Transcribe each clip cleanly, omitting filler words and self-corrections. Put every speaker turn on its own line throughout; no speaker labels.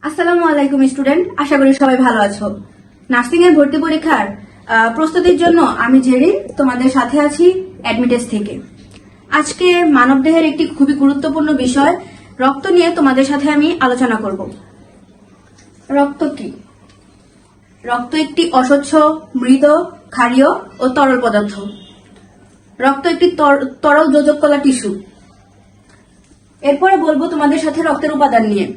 আসসালামু আলাইকুম স্টুডেন্ট, আশা করি সবাই ভালো আছো। নার্সিং এর ভর্তি পরীক্ষার প্রস্তুতির জন্য আমি জেরিন তোমাদের সাথে আছি অ্যাডমিটেজ থেকে। আজকে মানবদেহের একটি খুবই গুরুত্বপূর্ণ বিষয় রক্ত নিয়ে তোমাদের সাথে আমি আলোচনা করব। রক্ত কি? রক্ত একটি অস্বচ্ছ, মৃদ, ক্ষারীয় ও তরল পদার্থ। রক্ত একটি তরল যোজক কলা টিস্যু। এরপরে বলবো তোমাদের সাথে রক্তের উপাদান নিয়ে।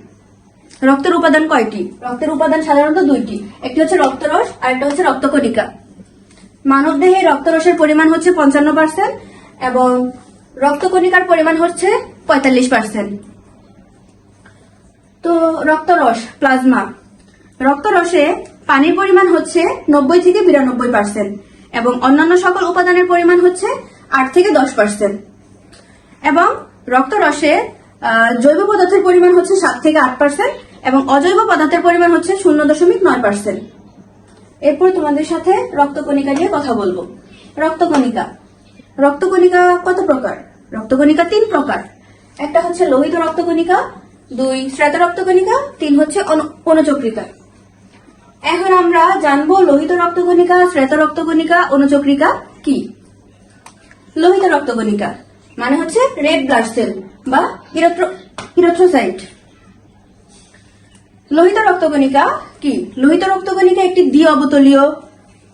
রক্তের উপাদান কয়টি? রক্তের উপাদান সাধারণত দুইটি, একটি হচ্ছে রক্তরস আর একটা হচ্ছে রক্তকণিকা। মানবদেহে রক্তরসের পরিমাণ হচ্ছে 55% এবং রক্তকণিকার পরিমাণ হচ্ছে 45%। তো রক্তরস, প্লাজমা। রক্তরসে পানির পরিমাণ হচ্ছে 90 থেকে 92% এবং অন্যান্য সকল উপাদানের পরিমাণ হচ্ছে 8 থেকে 10%। এবং রক্তরসে জৈব পদার্থের পরিমাণ হচ্ছে 7 থেকে 8% এবং অজৈব পদার্থের পরিমাণ হচ্ছে 0.9%। এরপর তোমাদের সাথে রক্তকণিকা নিয়ে কথা বলবো। রক্তকণিকা। রক্তকণিকা কত প্রকার? রক্তকণিকা 3 প্রকার। একটা হচ্ছে লোহিত রক্তকণিকা, 2 শ্বেত রক্তকণিকা, 3 হচ্ছে অনুচক্রিকা। এখন আমরা জানবো লোহিত রক্তকণিকা, শ্বেত রক্তকণিকা, অনুচক্রিকা কি। লোহিত রক্তকণিকা মানে হচ্ছে রেড ব্লাড সেল বা ইরিথ্রোসাইট। লোহিত রক্তকণিকা কি? লোহিত রক্তকণিকা একটি দ্বি অবতলীয়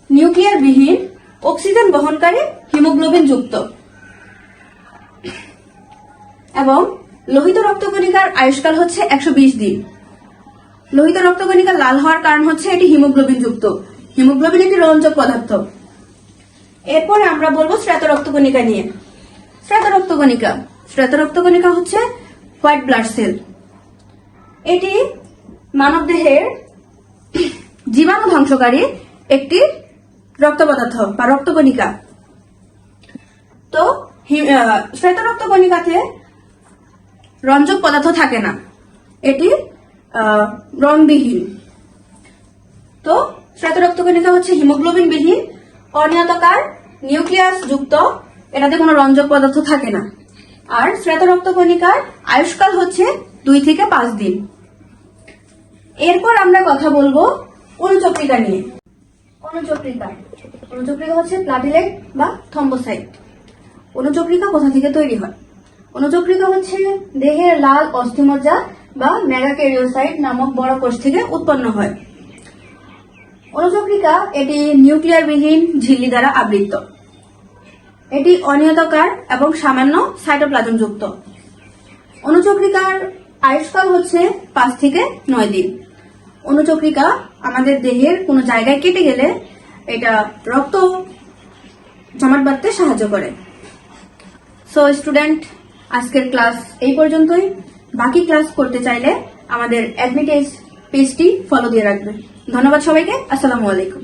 নিউক্লিয়ার বিহীন অক্সিজেন বহনকারী হিমোগ্লোবিন যুক্ত এবং লোহিত রক্তকণিকার আয়ুষ্কাল হচ্ছে 120 দিন। লোহিত রক্তকণিকা লাল হওয়ার কারণ হচ্ছে এটি হিমোগ্লোবিন যুক্ত। হিমোগ্লোবিন একটি রঞ্জক পদার্থ। এরপরে আমরা বলবো শ্বেত রক্তকণিকা নিয়ে। শ্বেত রক্তকণিকা। শ্বেত রক্তকণিকা হচ্ছে হোয়াইট ব্লাড সেল। এটি মানবদেহের জীবাণু ধ্বংসকারী একটি রক্ত পদার্থ বা রক্তকণিকা। তো শ্বেত রক্তকণিকাতে রঞ্জক পদার্থ থাকে না, এটি রংবিহীন। তো শ্বেত রক্তকণিকা হচ্ছে হিমোগ্লোবিন বিহীন, অনিয়তাকার, নিউক্লিয়াস যুক্ত, এটাতে কোনো রঞ্জক পদার্থ থাকে না। আর শ্বেত রক্তকণিকার আয়ুষ্কাল হচ্ছে 2 থেকে 5 দিন। এরপর আমরা কথা বলবো অনুচক্রিকা নিয়ে। অনুচক্রিকা। অনুচক্রিকা হচ্ছে প্লাটিলেট বা থ্রম্বোসাইট। অনুচক্রিকা কোথা থেকে তৈরি হয়? অনুচক্রিকা হচ্ছে দেহের লাল অস্থিমজ্জা বা মেগাক্যারিওসাইট নামক বড় কোষ থেকে উৎপন্ন হয়। অনুচক্রিকা এটি নিউক্লিয়ার বিহীন ঝিল্লি দ্বারা আবৃত। এটি অনিয়তাকার এবং সামান্য সাইটোপ্লাজম যুক্ত। অনুচক্রিকার আয়ুষ্কাল হচ্ছে 5 থেকে 9 দিন। অনুচক্রিকা আমাদের দেহের কোনো জায়গায় কেটে গেলে এটা রক্ত জমাট বাঁধতে সাহায্য করে। সো স্টুডেন্ট, আজকের ক্লাস এই পর্যন্তই। বাকি ক্লাস করতে চাইলে আমাদের অ্যাডমিটেজ পেজটি ফলো দিয়ে রাখবেন। ধন্যবাদ সবাইকে। আসসালামু আলাইকুম।